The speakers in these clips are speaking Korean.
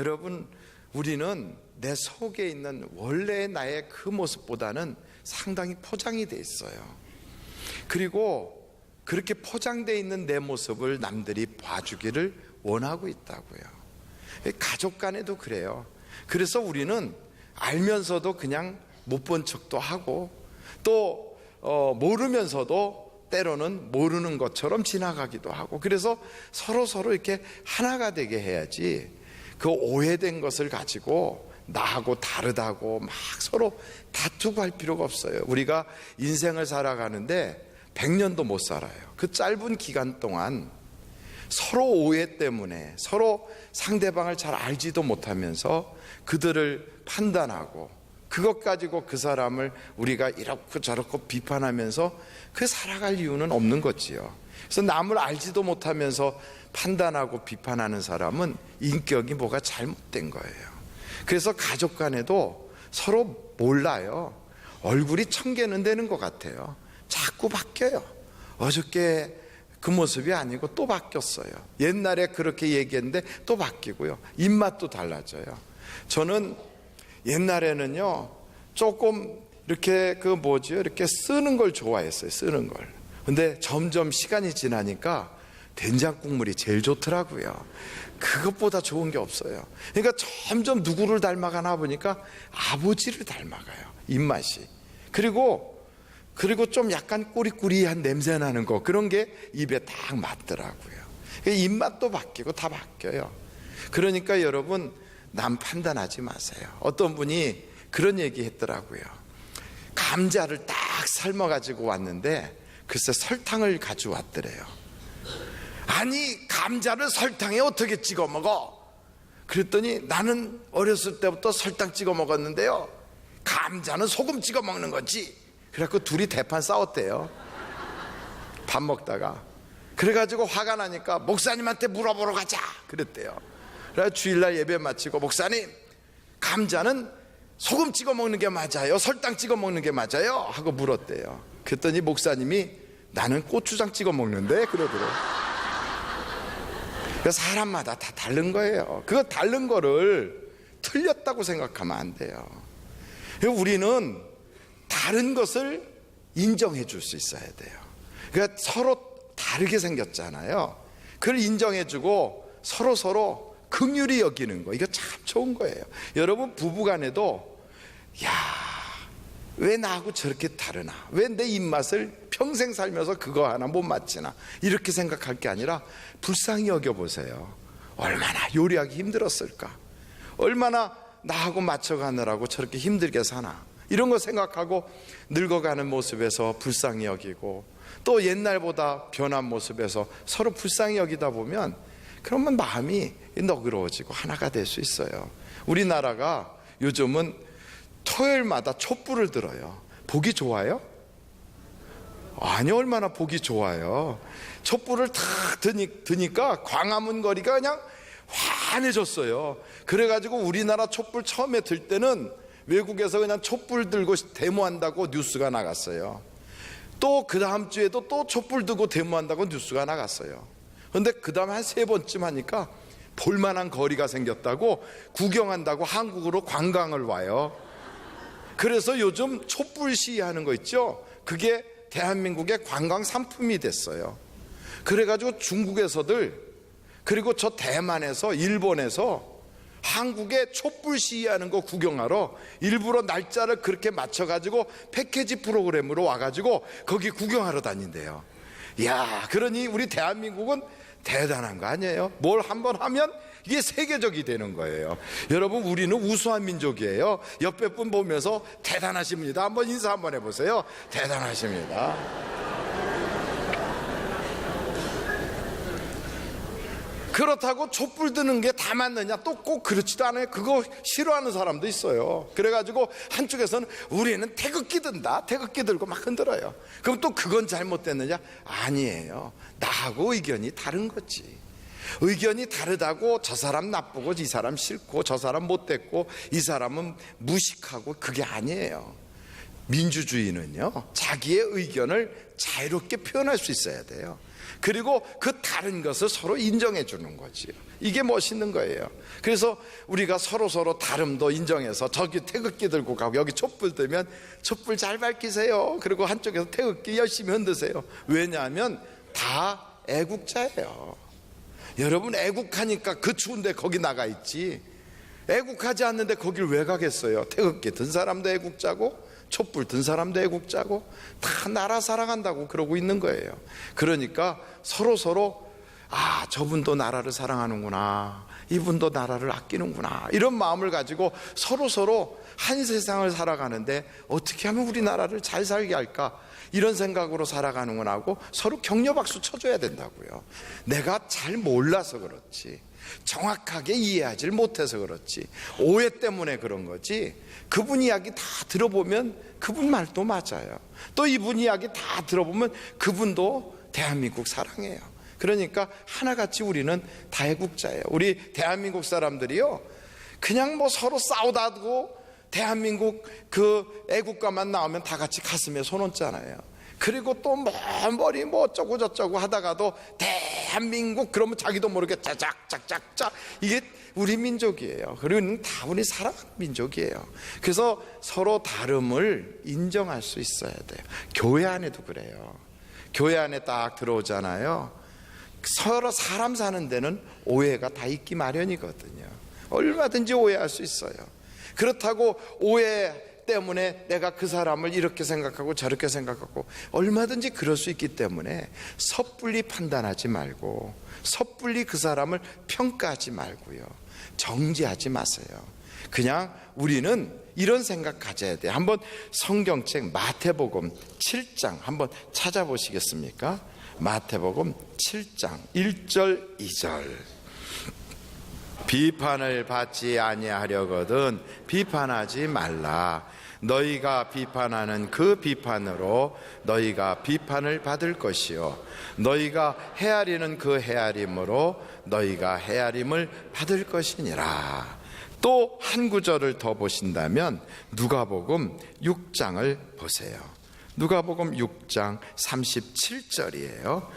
여러분, 우리는 내 속에 있는 원래의 나의 그 모습보다는 상당히 포장이 돼 있어요. 그리고 그렇게 포장되어 있는 내 모습을 남들이 봐주기를 원하고 있다고요. 가족 간에도 그래요. 그래서 우리는 알면서도 그냥 못 본 척도 하고, 또 모르면서도 때로는 모르는 것처럼 지나가기도 하고, 그래서 서로 이렇게 하나가 되게 해야지, 그 오해된 것을 가지고 나하고 다르다고 막 서로 다투고 할 필요가 없어요. 우리가 인생을 살아가는데 100년도 못 살아요. 그 짧은 기간 동안 서로 오해 때문에 서로 상대방을 잘 알지도 못하면서 그들을 판단하고, 그것 가지고 그 사람을 우리가 이렇고 저렇고 비판하면서 그 살아갈 이유는 없는 거지요. 그래서 남을 알지도 못하면서 판단하고 비판하는 사람은 인격이 뭐가 잘못된 거예요. 그래서 가족 간에도 서로 몰라요. 얼굴이 1000개는 되는 것 같아요. 자꾸 바뀌어요. 어저께 그 모습이 아니고 또 바뀌었어요. 옛날에 그렇게 얘기했는데 또 바뀌고요. 입맛도 달라져요. 저는 옛날에는요, 조금 이렇게 이렇게 쓰는 걸 좋아했어요. 쓰는 걸. 근데 점점 시간이 지나니까 된장국물이 제일 좋더라고요. 그것보다 좋은 게 없어요. 그러니까 점점 누구를 닮아가나 보니까 아버지를 닮아가요. 입맛이. 그리고 좀 약간 꾸리꾸리한 냄새 나는 거, 그런 게 입에 딱 맞더라고요. 입맛도 바뀌고 다 바뀌어요. 그러니까 여러분, 남 판단하지 마세요. 어떤 분이 그런 얘기 했더라고요. 감자를 딱 삶아가지고 왔는데 글쎄 설탕을 가져왔더래요. 아니, 감자를 설탕에 어떻게 찍어 먹어? 그랬더니 나는 어렸을 때부터 설탕 찍어 먹었는데요, 감자는 소금 찍어 먹는 거지. 그래갖고 둘이 대판 싸웠대요. 밥 먹다가. 그래가지고 화가 나니까 목사님한테 물어보러 가자 그랬대요. 그래서 주일날 예배 마치고, 목사님, 감자는 소금 찍어 먹는 게 맞아요, 설탕 찍어 먹는 게 맞아요? 하고 물었대요. 그랬더니 목사님이 나는 고추장 찍어 먹는데 그러더래요. 사람마다 다 다른 거예요. 그거 다른 거를 틀렸다고 생각하면 안 돼요. 우리는 다른 것을 인정해 줄 수 있어야 돼요. 그러니까 서로 다르게 생겼잖아요. 그걸 인정해 주고 서로 긍휼히 여기는 거, 이거 참 좋은 거예요. 여러분, 부부간에도 야, 왜 나하고 저렇게 다르나, 왜 내 입맛을 평생 살면서 그거 하나 못 맞추나, 이렇게 생각할 게 아니라 불쌍히 여겨보세요. 얼마나 요리하기 힘들었을까, 얼마나 나하고 맞춰가느라고 저렇게 힘들게 사나, 이런 거 생각하고 늙어가는 모습에서 불쌍히 여기고, 또 옛날보다 변한 모습에서 서로 불쌍히 여기다 보면 그러면 마음이 너그러워지고 하나가 될 수 있어요. 우리나라가 요즘은 토요일마다 촛불을 들어요. 보기 좋아요? 아니, 얼마나 보기 좋아요. 촛불을 탁 드니까 광화문 거리가 그냥 환해졌어요. 그래가지고 우리나라 촛불 처음에 들 때는 외국에서 그냥 촛불 들고 데모한다고 뉴스가 나갔어요. 또 그 다음 주에도 또 촛불 들고 데모한다고 뉴스가 나갔어요. 그런데 그 다음에 한 3번쯤 하니까 볼만한 거리가 생겼다고, 구경한다고 한국으로 관광을 와요. 그래서 요즘 촛불 시위하는 거 있죠, 그게 대한민국의 관광 상품이 됐어요. 그래가지고 중국에서들, 그리고 저 대만에서, 일본에서 한국에 촛불 시위하는 거 구경하러 일부러 날짜를 그렇게 맞춰가지고 패키지 프로그램으로 와가지고 거기 구경하러 다닌대요. 이야, 그러니 우리 대한민국은 대단한 거 아니에요? 뭘 한번 하면 이게 세계적이 되는 거예요. 여러분, 우리는 우수한 민족이에요. 옆에 분 보면서 대단하십니다 한번 인사 한번 해보세요. 대단하십니다. 그렇다고 촛불 드는 게 다 맞느냐? 또 꼭 그렇지도 않아요. 그거 싫어하는 사람도 있어요. 그래가지고 한쪽에서는 우리는 태극기 든다, 태극기 들고 막 흔들어요. 그럼 또 그건 잘못됐느냐? 아니에요. 나하고 의견이 다른 거지. 의견이 다르다고 저 사람 나쁘고 이 사람 싫고 저 사람 못됐고 이 사람은 무식하고, 그게 아니에요. 민주주의는요, 자기의 의견을 자유롭게 표현할 수 있어야 돼요. 그리고 그 다른 것을 서로 인정해 주는 거지요. 이게 멋있는 거예요. 그래서 우리가 서로 다름도 인정해서 저기 태극기 들고 가고 여기 촛불 들면 촛불 잘 밝히세요. 그리고 한쪽에서 태극기 열심히 흔드세요. 왜냐하면 다 애국자예요. 여러분, 애국하니까 그 추운데 거기 나가 있지, 애국하지 않는데 거길 왜 가겠어요? 태극기 든 사람도 애국자고 촛불 든 사람도 애국자고 다 나라 사랑한다고 그러고 있는 거예요. 그러니까 서로 아, 저분도 나라를 사랑하는구나, 이분도 나라를 아끼는구나, 이런 마음을 가지고 서로 한 세상을 살아가는데 어떻게 하면 우리나라를 잘 살게 할까, 이런 생각으로 살아가는구나 하고 서로 격려박수 쳐줘야 된다고요. 내가 잘 몰라서 그렇지, 정확하게 이해하지 못해서 그렇지, 오해 때문에 그런 거지, 그분 이야기 다 들어보면 그분 말도 맞아요. 또 이분 이야기 다 들어보면 그분도 대한민국 사랑해요. 그러니까 하나같이 우리는 다 애국자예요. 우리 대한민국 사람들이요, 그냥 뭐 서로 싸우다고 대한민국 그 애국가만 나오면 다 같이 가슴에 손 얹잖아요. 그리고 또 머리 뭐 어쩌고 저쩌고 하다가도 대한민국 그러면 자기도 모르게 짜작짝짝짝, 이게 우리 민족이에요. 그리고 다 우리 사랑하는 민족이에요. 그래서 서로 다름을 인정할 수 있어야 돼요. 교회 안에도 그래요. 교회 안에 딱 들어오잖아요. 서로 사람 사는 데는 오해가 다 있기 마련이거든요. 얼마든지 오해할 수 있어요. 그렇다고 오해 때문에 내가 그 사람을 이렇게 생각하고 저렇게 생각하고 얼마든지 그럴 수 있기 때문에 섣불리 판단하지 말고 섣불리 그 사람을 평가하지 말고요, 정죄하지 마세요. 그냥 우리는 이런 생각 가져야 돼요. 한번 성경책 마태복음 7장 한번 찾아보시겠습니까? 마태복음 7장 1절 2절. 비판을 받지 아니하려거든 비판하지 말라. 너희가 비판하는 그 비판으로 너희가 비판을 받을 것이요, 너희가 헤아리는 그 헤아림으로 너희가 헤아림을 받을 것이니라. 또 한 구절을 더 보신다면 누가복음 6장을 보세요. 누가복음 6장 37절이에요.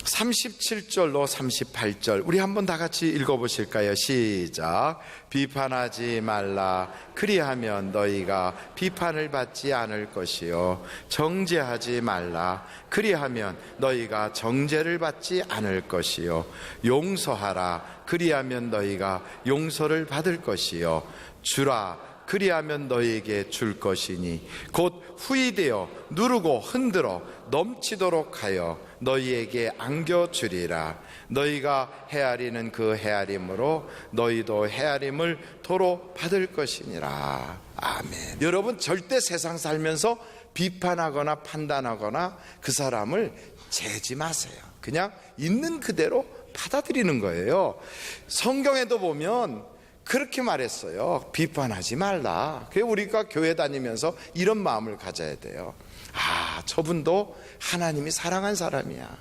37절로 38절 우리 한번 다 같이 읽어보실까요? 시작. 비판하지 말라. 그리하면 너희가 비판을 받지 않을 것이요, 정죄하지 말라. 그리하면 너희가 정죄를 받지 않을 것이요, 용서하라. 그리하면 너희가 용서를 받을 것이요, 주라. 그리하면 너희에게 줄 것이니 곧 후이되어 누르고 흔들어 넘치도록 하여 너희에게 안겨주리라. 너희가 헤아리는 그 헤아림으로 너희도 헤아림을 도로 받을 것이니라. 아멘. 여러분, 절대 세상 살면서 비판하거나 판단하거나 그 사람을 재지 마세요. 그냥 있는 그대로 받아들이는 거예요. 성경에도 보면 그렇게 말했어요. 비판하지 말라. 그래서 우리가 교회 다니면서 이런 마음을 가져야 돼요. 아, 저분도 하나님이 사랑한 사람이야.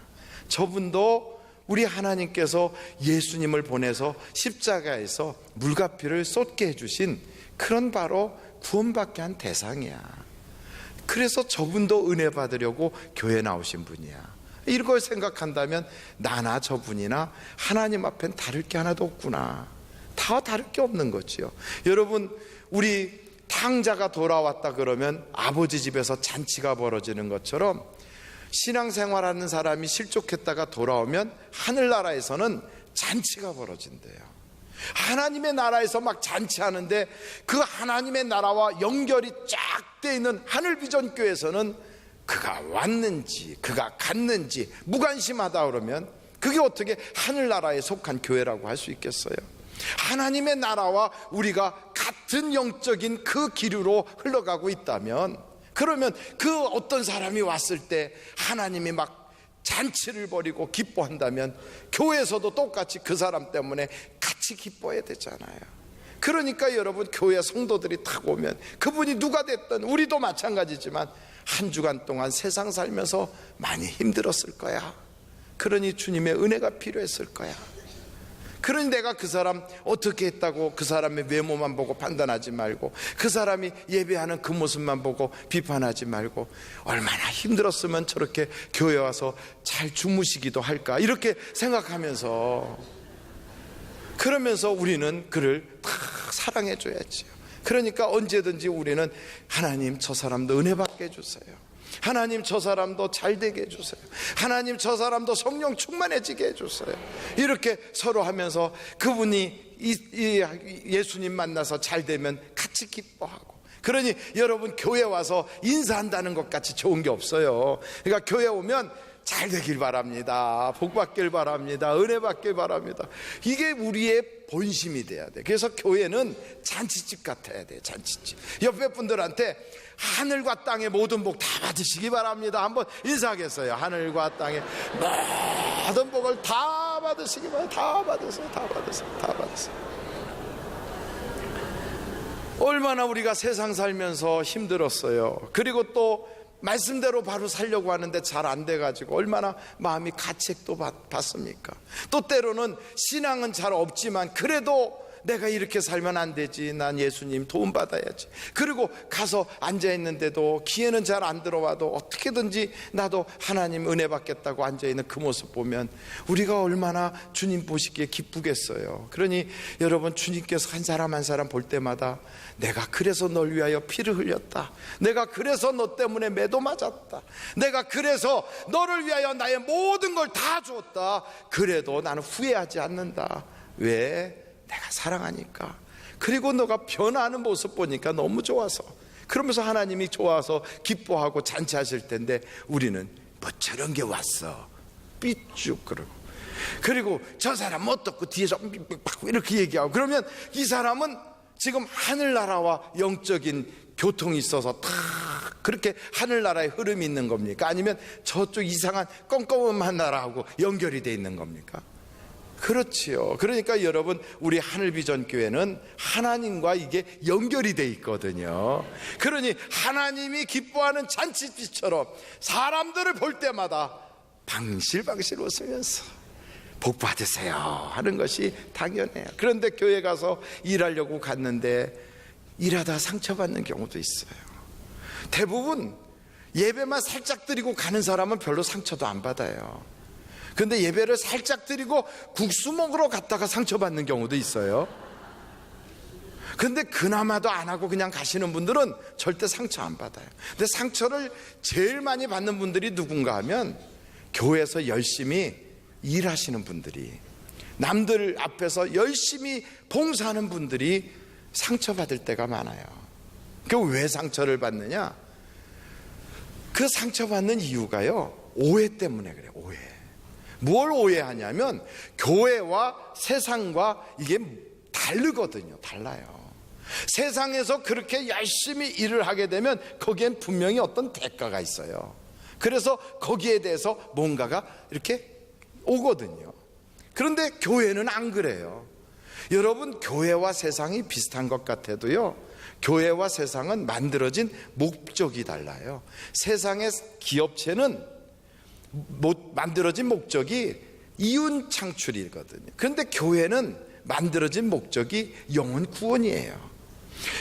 저분도 우리 하나님께서 예수님을 보내서 십자가에서 물과 피를 쏟게 해주신 그런 바로 구원받게 한 대상이야. 그래서 저분도 은혜 받으려고 교회 나오신 분이야. 이걸 생각한다면 나나 저분이나 하나님 앞엔 다를 게 하나도 없구나. 다 다를 게 없는 거지요. 여러분, 우리 탕자가 돌아왔다 그러면 아버지 집에서 잔치가 벌어지는 것처럼 신앙생활하는 사람이 실족했다가 돌아오면 하늘나라에서는 잔치가 벌어진대요. 하나님의 나라에서 막 잔치하는데 그 하나님의 나라와 연결이 쫙 돼 있는 하늘비전교회에서는 그가 왔는지 그가 갔는지 무관심하다 그러면 그게 어떻게 하늘나라에 속한 교회라고 할 수 있겠어요? 하나님의 나라와 우리가 같은 영적인 그 기류로 흘러가고 있다면, 그러면 그 어떤 사람이 왔을 때 하나님이 막 잔치를 벌이고 기뻐한다면 교회에서도 똑같이 그 사람 때문에 같이 기뻐해야 되잖아요. 그러니까 여러분, 교회 성도들이 딱 오면 그분이 누가 됐든 우리도 마찬가지지만 한 주간 동안 세상 살면서 많이 힘들었을 거야. 그러니 주님의 은혜가 필요했을 거야. 그러니 내가 그 사람 어떻게 했다고 그 사람의 외모만 보고 판단하지 말고, 그 사람이 예배하는 그 모습만 보고 비판하지 말고, 얼마나 힘들었으면 저렇게 교회 와서 잘 주무시기도 할까, 이렇게 생각하면서, 그러면서 우리는 그를 다 사랑해 줘야지요. 그러니까 언제든지 우리는 하나님 저 사람도 은혜 받게 해주세요, 하나님 저 사람도 잘 되게 해주세요, 하나님 저 사람도 성령 충만해지게 해주세요, 이렇게 서로 하면서 그분이 예수님 만나서 잘 되면 같이 기뻐하고. 그러니 여러분, 교회 와서 인사한다는 것 같이 좋은 게 없어요. 그러니까 교회 오면 잘 되길 바랍니다, 복 받길 바랍니다, 은혜 받길 바랍니다, 이게 우리의 본심이 돼야 돼. 그래서 교회는 잔치집 같아야 돼, 잔치집. 옆에 분들한테 하늘과 땅의 모든 복 다 받으시기 바랍니다 한번 인사하겠어요? 하늘과 땅의 모든 복을 다 받으시기 바랍니다. 다 받으세요, 다 받으세요, 다 받으세요. 얼마나 우리가 세상 살면서 힘들었어요. 그리고 또 말씀대로 바로 살려고 하는데 잘 안 돼가지고 얼마나 마음이 가책도 받습니까? 또 때로는 신앙은 잘 없지만 그래도 내가 이렇게 살면 안 되지, 난 예수님 도움 받아야지. 그리고 가서 앉아있는데도 귀에는 잘 안 들어와도 어떻게든지 나도 하나님 은혜 받겠다고 앉아있는 그 모습 보면 우리가 얼마나 주님 보시기에 기쁘겠어요. 그러니 여러분, 주님께서 한 사람 한 사람 볼 때마다 내가 그래서 널 위하여 피를 흘렸다, 내가 그래서 너 때문에 매도 맞았다, 내가 그래서 너를 위하여 나의 모든 걸 다 줬다, 그래도 나는 후회하지 않는다. 왜? 내가 사랑하니까. 그리고 너가 변화하는 모습 보니까 너무 좋아서, 그러면서 하나님이 좋아서 기뻐하고 잔치하실 텐데 우리는 뭐 저런 게 왔어 삐쭉 그러고, 그리고 저 사람 어떻고 뒤에서 이렇게 얘기하고, 그러면 이 사람은 지금 하늘나라와 영적인 교통이 있어서 다 그렇게 하늘나라의 흐름이 있는 겁니까? 아니면 저쪽 이상한 껌껌한 나라하고 연결이 돼 있는 겁니까? 그렇지요. 그러니까 여러분, 우리 하늘비전교회는 하나님과 이게 연결이 돼 있거든요. 그러니 하나님이 기뻐하는 잔치집처럼 사람들을 볼 때마다 방실방실 웃으면서 복 받으세요 하는 것이 당연해요. 그런데 교회 가서 일하려고 갔는데 일하다 상처받는 경우도 있어요. 대부분 예배만 살짝 드리고 가는 사람은 별로 상처도 안 받아요. 근데 예배를 살짝 드리고 국수 먹으러 갔다가 상처받는 경우도 있어요. 근데 그나마도 안 하고 그냥 가시는 분들은 절대 상처 안 받아요. 근데 상처를 제일 많이 받는 분들이 누군가 하면 교회에서 열심히 일하시는 분들이, 남들 앞에서 열심히 봉사하는 분들이 상처받을 때가 많아요. 그 왜 상처를 받느냐? 그 상처받는 이유가요, 오해 때문에 그래요. 오해. 뭘 오해하냐면 교회와 세상과 이게 다르거든요. 달라요. 세상에서 그렇게 열심히 일을 하게 되면 거기엔 분명히 어떤 대가가 있어요. 그래서 거기에 대해서 뭔가가 이렇게 오거든요. 그런데 교회는 안 그래요. 여러분, 교회와 세상이 비슷한 것 같아도요, 교회와 세상은 만들어진 목적이 달라요. 세상의 기업체는 만들어진 목적이 이윤 창출이거든요. 그런데 교회는 만들어진 목적이 영혼 구원이에요.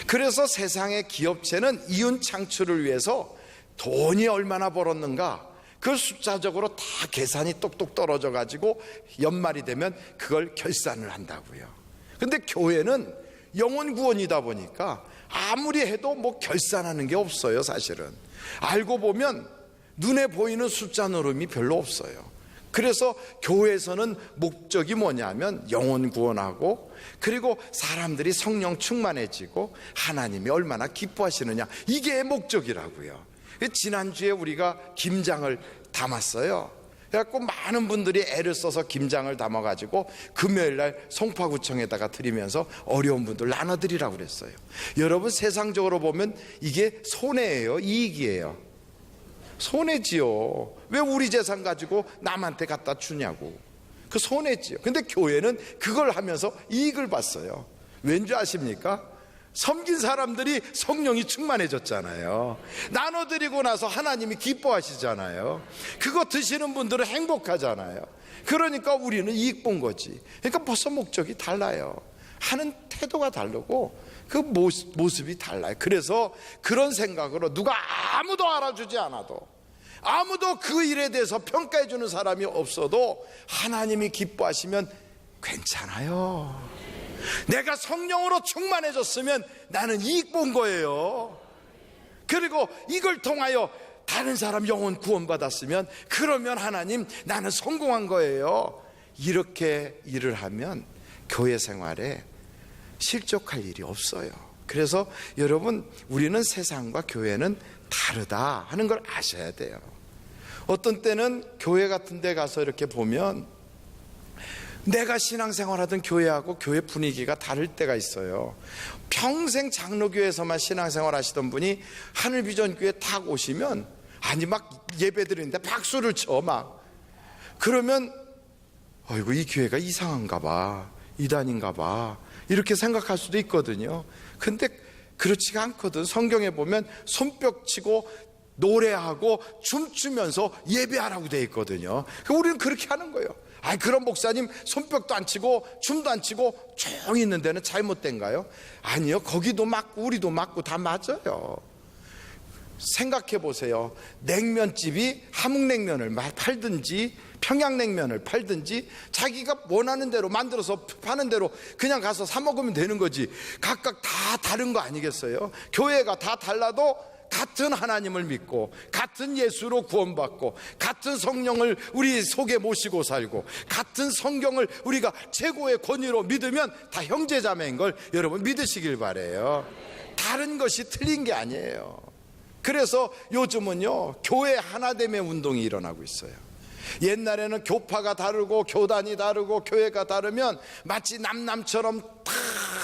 그래서 세상의 기업체는 이윤 창출을 위해서 돈이 얼마나 벌었는가, 그걸 숫자적으로 다 계산이 똑똑 떨어져 가지고 연말이 되면 그걸 결산을 한다고요. 근데 교회는 영혼 구원이다 보니까 아무리 해도 뭐 결산하는 게 없어요. 사실은 알고 보면 눈에 보이는 숫자 노름이 별로 없어요. 그래서 교회에서는 목적이 뭐냐면 영혼 구원하고, 그리고 사람들이 성령 충만해지고 하나님이 얼마나 기뻐하시느냐, 이게 목적이라고요. 지난주에 우리가 김장을 담았어요. 그래갖고 많은 분들이 애를 써서 김장을 담아가지고 금요일날 송파구청에다가 드리면서 어려운 분들 나눠드리라고 그랬어요. 여러분, 세상적으로 보면 이게 손해예요, 이익이에요? 손해지요. 왜 우리 재산 가지고 남한테 갖다 주냐고. 그 손해지요. 근데 교회는 그걸 하면서 이익을 봤어요. 왠지 아십니까? 섬긴 사람들이 성령이 충만해졌잖아요. 나눠드리고 나서 하나님이 기뻐하시잖아요. 그거 드시는 분들은 행복하잖아요. 그러니까 우리는 이익 본 거지. 그러니까 벌써 목적이 달라요. 하는 태도가 다르고 그 모습이 달라요. 그래서 그런 생각으로 누가 아무도 알아주지 않아도, 아무도 그 일에 대해서 평가해 주는 사람이 없어도 하나님이 기뻐하시면 괜찮아요. 내가 성령으로 충만해졌으면 나는 이익 본 거예요. 그리고 이걸 통하여 다른 사람 영혼 구원받았으면 그러면 하나님 나는 성공한 거예요. 이렇게 일을 하면 교회 생활에 실족할 일이 없어요. 그래서 여러분, 우리는 세상과 교회는 다르다 하는 걸 아셔야 돼요. 어떤 때는 교회 같은 데 가서 이렇게 보면 내가 신앙생활하던 교회하고 교회 분위기가 다를 때가 있어요. 평생 장로교회에서만 신앙생활 하시던 분이 하늘비전교회 딱 오시면, 아니 막 예배 드리는데 박수를 쳐 막. 그러면 어이구, 이 교회가 이상한가 봐, 이단인가 봐, 이렇게 생각할 수도 있거든요. 근데 그렇지가 않거든. 성경에 보면 손뼉 치고 노래하고 춤추면서 예배하라고 돼 있거든요. 우리는 그렇게 하는 거예요. 아, 그런 목사님 손뼉도 안 치고 춤도 안 추고 조용히 있는 데는 잘못된가요? 아니요, 거기도 맞고 우리도 맞고 다 맞아요. 생각해 보세요. 냉면집이 함흥냉면을 팔든지 평양냉면을 팔든지 자기가 원하는 대로 만들어서 파는 대로 그냥 가서 사 먹으면 되는 거지. 각각 다 다른 거 아니겠어요? 교회가 다 달라도 같은 하나님을 믿고 같은 예수로 구원받고 같은 성령을 우리 속에 모시고 살고 같은 성경을 우리가 최고의 권위로 믿으면 다 형제자매인 걸 여러분 믿으시길 바래요. 다른 것이 틀린 게 아니에요. 그래서 요즘은요, 교회 하나됨의 운동이 일어나고 있어요. 옛날에는 교파가 다르고 교단이 다르고 교회가 다르면 마치 남처럼 다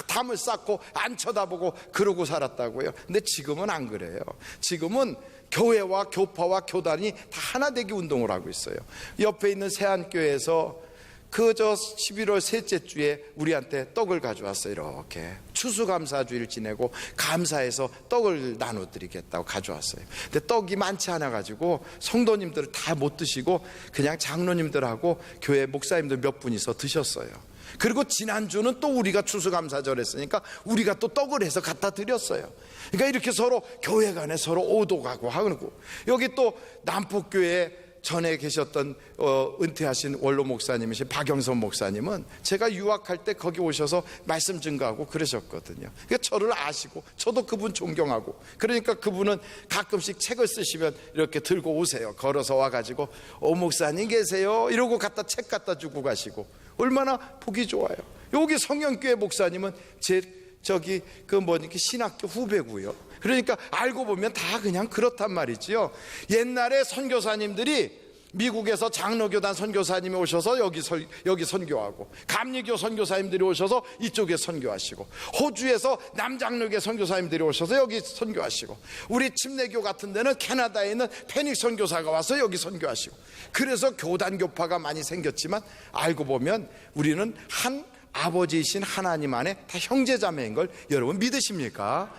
담을 쌓고 안 쳐다보고 그러고 살았다고요. 근데 지금은 안 그래요. 지금은 교회와 교파와 교단이 다 하나 되기 운동을 하고 있어요. 옆에 있는 세안교회에서 11월 셋째 주에 우리한테 떡을 가져왔어요. 이렇게 추수감사주의를 지내고 감사해서 떡을 나눠드리겠다고 가져왔어요. 근데 떡이 많지 않아 가지고 성도님들 다 못 드시고 그냥 장로님들하고 교회 목사님들 몇 분이서 드셨어요. 그리고 지난주는 또 우리가 추수감사절 했으니까 우리가 또 떡을 해서 갖다 드렸어요. 그러니까 이렇게 서로 교회 간에 서로 오도가고 하고, 여기 또 남포교회 전에 계셨던 은퇴하신 원로 목사님이신 박영선 목사님은 제가 유학할 때 거기 오셔서 말씀 증거하고 그러셨거든요. 그러니까 저를 아시고 저도 그분 존경하고, 그러니까 그분은 가끔씩 책을 쓰시면 이렇게 들고 오세요. 걸어서 와가지고 오 목사님 계세요 이러고 갖다 책 갖다 주고 가시고, 얼마나 보기 좋아요. 여기 성령교회 목사님은 신학교 후배고요. 그러니까 알고 보면 다 그냥 그렇단 말이지요. 옛날에 선교사님들이 미국에서 장로교단 선교사님이 오셔서 여기 선교하고, 감리교 선교사님들이 오셔서 이쪽에 선교하시고, 호주에서 남장로교 선교사님들이 오셔서 여기 선교하시고, 우리 침례교 같은 데는 캐나다에 있는 페닉 선교사가 와서 여기 선교하시고, 그래서 교단 교파가 많이 생겼지만 알고 보면 우리는 한 아버지이신 하나님 안에 다 형제자매인 걸 여러분 믿으십니까?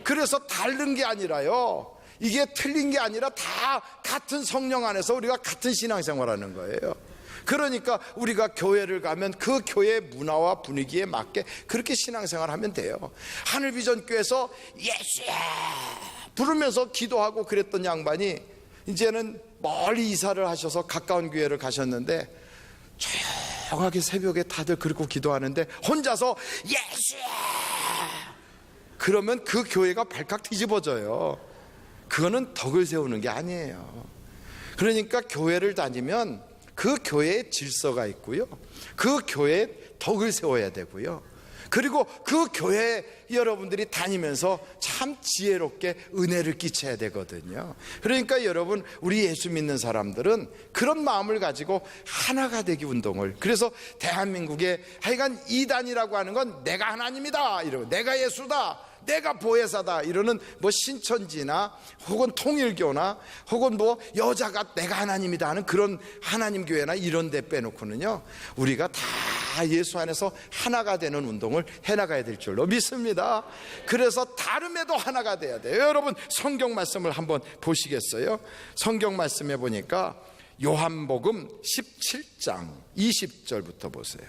그래서 다른 게 아니라요, 이게 틀린 게 아니라 다 같은 성령 안에서 우리가 같은 신앙생활하는 거예요. 그러니까 우리가 교회를 가면 그 교회의 문화와 분위기에 맞게 그렇게 신앙생활하면 돼요. 하늘비전교회에서 예수야 부르면서 기도하고 그랬던 양반이 이제는 멀리 이사를 하셔서 가까운 교회를 가셨는데, 조용하게 새벽에 다들 그렇게 기도하는데 혼자서 예수야 그러면 그 교회가 발칵 뒤집어져요. 그거는 덕을 세우는 게 아니에요. 그러니까 교회를 다니면 그 교회에 질서가 있고요, 그 교회에 덕을 세워야 되고요, 그리고 그 교회 여러분들이 다니면서 참 지혜롭게 은혜를 끼쳐야 되거든요. 그러니까 여러분, 우리 예수 믿는 사람들은 그런 마음을 가지고 하나가 되기 운동을, 그래서 대한민국에 하여간 이단이라고 하는 건 내가 하나님이다 이러고, 내가 예수다, 내가 보혜사다 이러는 뭐 신천지나 혹은 통일교나 혹은 뭐 여자가 내가 하나님이다 하는 그런 하나님 교회나 이런 데 빼놓고는요, 우리가 다 예수 안에서 하나가 되는 운동을 해나가야 될 줄로 믿습니다. 그래서 다름에도 하나가 돼야 돼요. 여러분 성경 말씀을 한번 보시겠어요? 성경 말씀에 보니까 요한복음 17장 20절부터 보세요.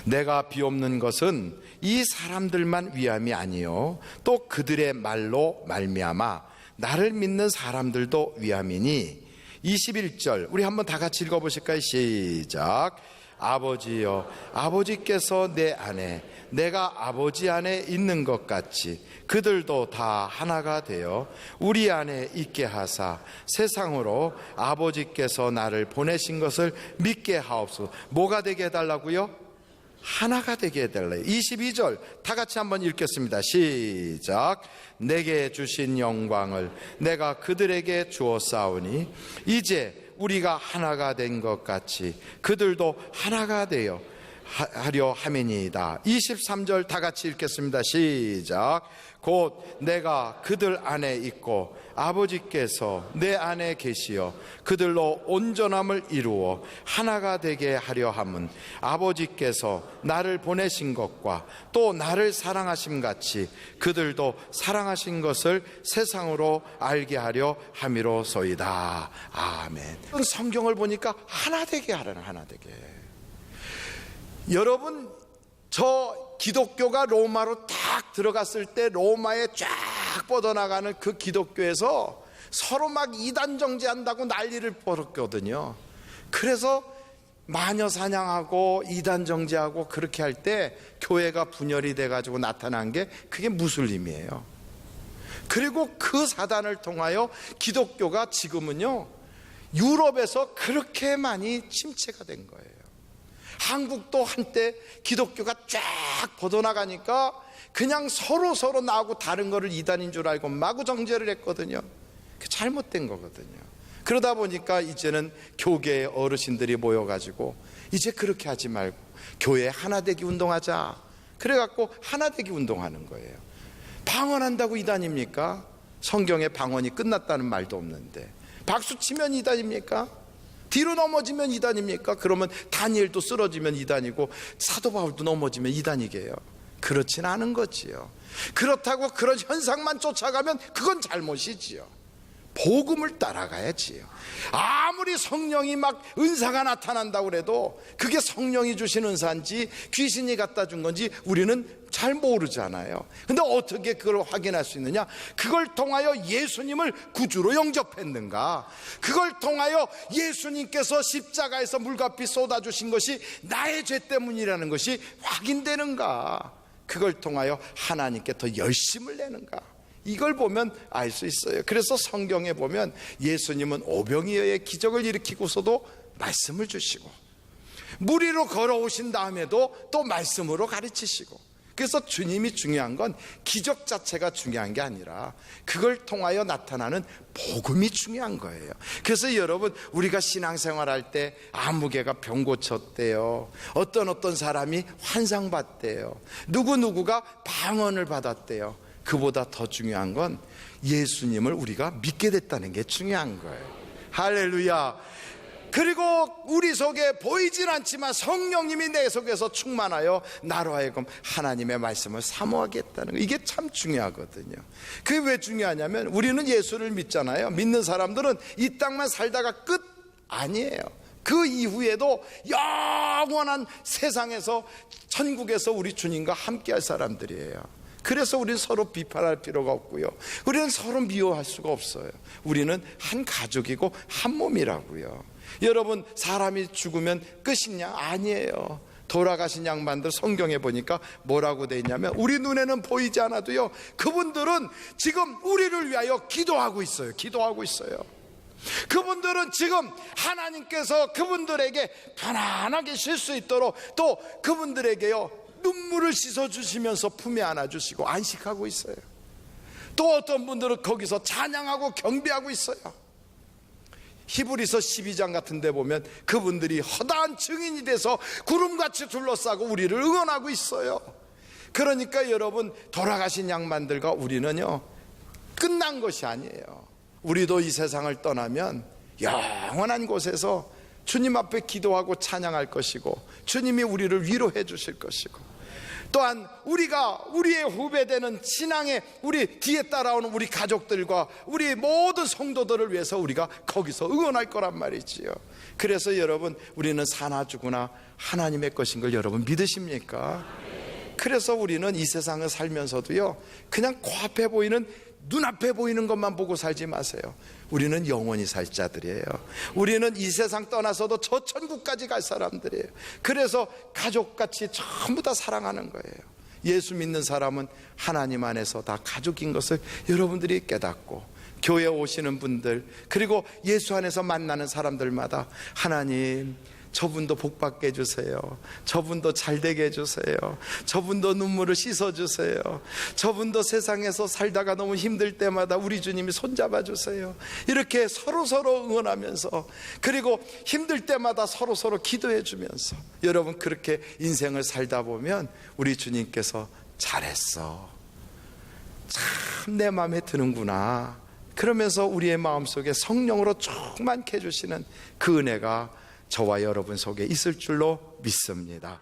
내가 비옵는 것은 이 사람들만 위함이 아니요 또 그들의 말로 말미암아 나를 믿는 사람들도 위함이니. 21절 우리 한번 다 같이 읽어보실까요? 시작. 아버지여, 아버지께서 내 안에 내가 아버지 안에 있는 것 같이 그들도 다 하나가 되어 우리 안에 있게 하사 세상으로 아버지께서 나를 보내신 것을 믿게 하옵소서. 뭐가 되게 해달라고요? 하나가 되게 해달래요. 22절 다 같이 한번 읽겠습니다. 시작. 내게 주신 영광을 내가 그들에게 주었사오니 이제 우리가 하나가 된 것 같이 그들도 하나가 되어 하려 함이니이다. 23절 다 같이 읽겠습니다. 시작. 곧 내가 그들 안에 있고 아버지께서 내 안에 계시어 그들로 온전함을 이루어 하나가 되게 하려 함은 아버지께서 나를 보내신 것과 또 나를 사랑하심 같이 그들도 사랑하신 것을 세상으로 알게 하려 함이로소이다. 아멘. 성경을 보니까 하나 되게 하라는, 하나 되게. 여러분, 저 기독교가 로마로 딱 들어갔을 때 로마에 쫙 뻗어나가는 그 기독교에서 서로 막 이단 정죄한다고 난리를 벌였거든요. 그래서 마녀 사냥하고 이단 정죄하고 그렇게 할 때 교회가 분열이 돼가지고 나타난 게 그게 무슬림이에요. 그리고 그 사단을 통하여 기독교가 지금은요 유럽에서 그렇게 많이 침체가 된 거예요. 한국도 한때 기독교가 쫙 뻗어나가니까 그냥 서로 나하고 다른 거를 이단인 줄 알고 마구 정죄를 했거든요. 그게 잘못된 거거든요. 그러다 보니까 이제는 교계의 어르신들이 모여가지고 이제 그렇게 하지 말고 교회 하나되기 운동하자. 그래갖고 하나되기 운동하는 거예요. 방언한다고 이단입니까? 성경에 방언이 끝났다는 말도 없는데. 박수치면 이단입니까? 뒤로 넘어지면 이단입니까? 그러면 다니엘도 쓰러지면 이단이고 사도 바울도 넘어지면 이단이게요. 그렇진 않은 거지요. 그렇다고 그런 현상만 쫓아가면 그건 잘못이지요. 복음을 따라가야지요. 아무리 성령이 막 은사가 나타난다고 그래도 그게 성령이 주신 은사인지 귀신이 갖다 준 건지 우리는 잘 모르잖아요. 근데 어떻게 그걸 확인할 수 있느냐? 그걸 통하여 예수님을 구주로 영접했는가? 그걸 통하여 예수님께서 십자가에서 물과 피 쏟아주신 것이 나의 죄 때문이라는 것이 확인되는가? 그걸 통하여 하나님께 더 열심을 내는가? 이걸 보면 알 수 있어요. 그래서 성경에 보면 예수님은 오병이어의 기적을 일으키고서도 말씀을 주시고 물 위로 걸어오신 다음에도 또 말씀으로 가르치시고, 그래서 주님이 중요한 건 기적 자체가 중요한 게 아니라 그걸 통하여 나타나는 복음이 중요한 거예요. 그래서 여러분, 우리가 신앙생활할 때 아무개가 병 고쳤대요, 어떤 사람이 환상 봤대요, 누구누구가 방언을 받았대요. 그보다 더 중요한 건 예수님을 우리가 믿게 됐다는 게 중요한 거예요. 할렐루야. 그리고 우리 속에 보이진 않지만 성령님이 내 속에서 충만하여 나로 하여금 하나님의 말씀을 사모하게 했다는 거, 이게 참 중요하거든요. 그게 왜 중요하냐면 우리는 예수를 믿잖아요. 믿는 사람들은 이 땅만 살다가 끝 아니에요. 그 이후에도 영원한 세상에서, 천국에서 우리 주님과 함께 할 사람들이에요. 그래서 우리는 서로 비판할 필요가 없고요, 우리는 서로 미워할 수가 없어요. 우리는 한 가족이고 한 몸이라고요. 여러분, 사람이 죽으면 끝이냐? 아니에요. 돌아가신 양반들 성경에 보니까 뭐라고 돼 있냐면, 우리 눈에는 보이지 않아도요, 그분들은 지금 우리를 위하여 기도하고 있어요. 기도하고 있어요. 그분들은 지금 하나님께서 그분들에게 편안하게 쉴 수 있도록 또 그분들에게요 눈물을 씻어주시면서 품에 안아주시고 안식하고 있어요. 또 어떤 분들은 거기서 찬양하고 경배하고 있어요. 히브리서 12장 같은 데 보면 그분들이 허다한 증인이 돼서 구름같이 둘러싸고 우리를 응원하고 있어요. 그러니까 여러분, 돌아가신 양반들과 우리는요 끝난 것이 아니에요. 우리도 이 세상을 떠나면 영원한 곳에서 주님 앞에 기도하고 찬양할 것이고, 주님이 우리를 위로해 주실 것이고, 또한 우리가 우리의 후배되는 신앙의 우리 뒤에 따라오는 우리 가족들과 우리 모든 성도들을 위해서 우리가 거기서 응원할 거란 말이지요. 그래서 여러분, 우리는 사나 죽으나 하나님의 것인 걸 여러분 믿으십니까? 그래서 우리는 이 세상을 살면서도요 그냥 코앞에 보이는, 눈앞에 보이는 것만 보고 살지 마세요. 우리는 영원히 살 자들이에요. 우리는 이 세상 떠나서도 저 천국까지 갈 사람들이에요. 그래서 가족같이 전부 다 사랑하는 거예요. 예수 믿는 사람은 하나님 안에서 다 가족인 것을 여러분들이 깨닫고, 교회 오시는 분들, 그리고 예수 안에서 만나는 사람들마다 하나님, 저분도 복받게 해주세요, 저분도 잘되게 해주세요, 저분도 눈물을 씻어주세요, 저분도 세상에서 살다가 너무 힘들 때마다 우리 주님이 손잡아 주세요, 이렇게 서로서로 응원하면서, 그리고 힘들 때마다 서로서로 기도해 주면서, 여러분 그렇게 인생을 살다 보면 우리 주님께서 잘했어, 참 내 마음에 드는구나, 그러면서 우리의 마음속에 성령으로 충만케 해주시는 그 은혜가 저와 여러분 속에 있을 줄로 믿습니다.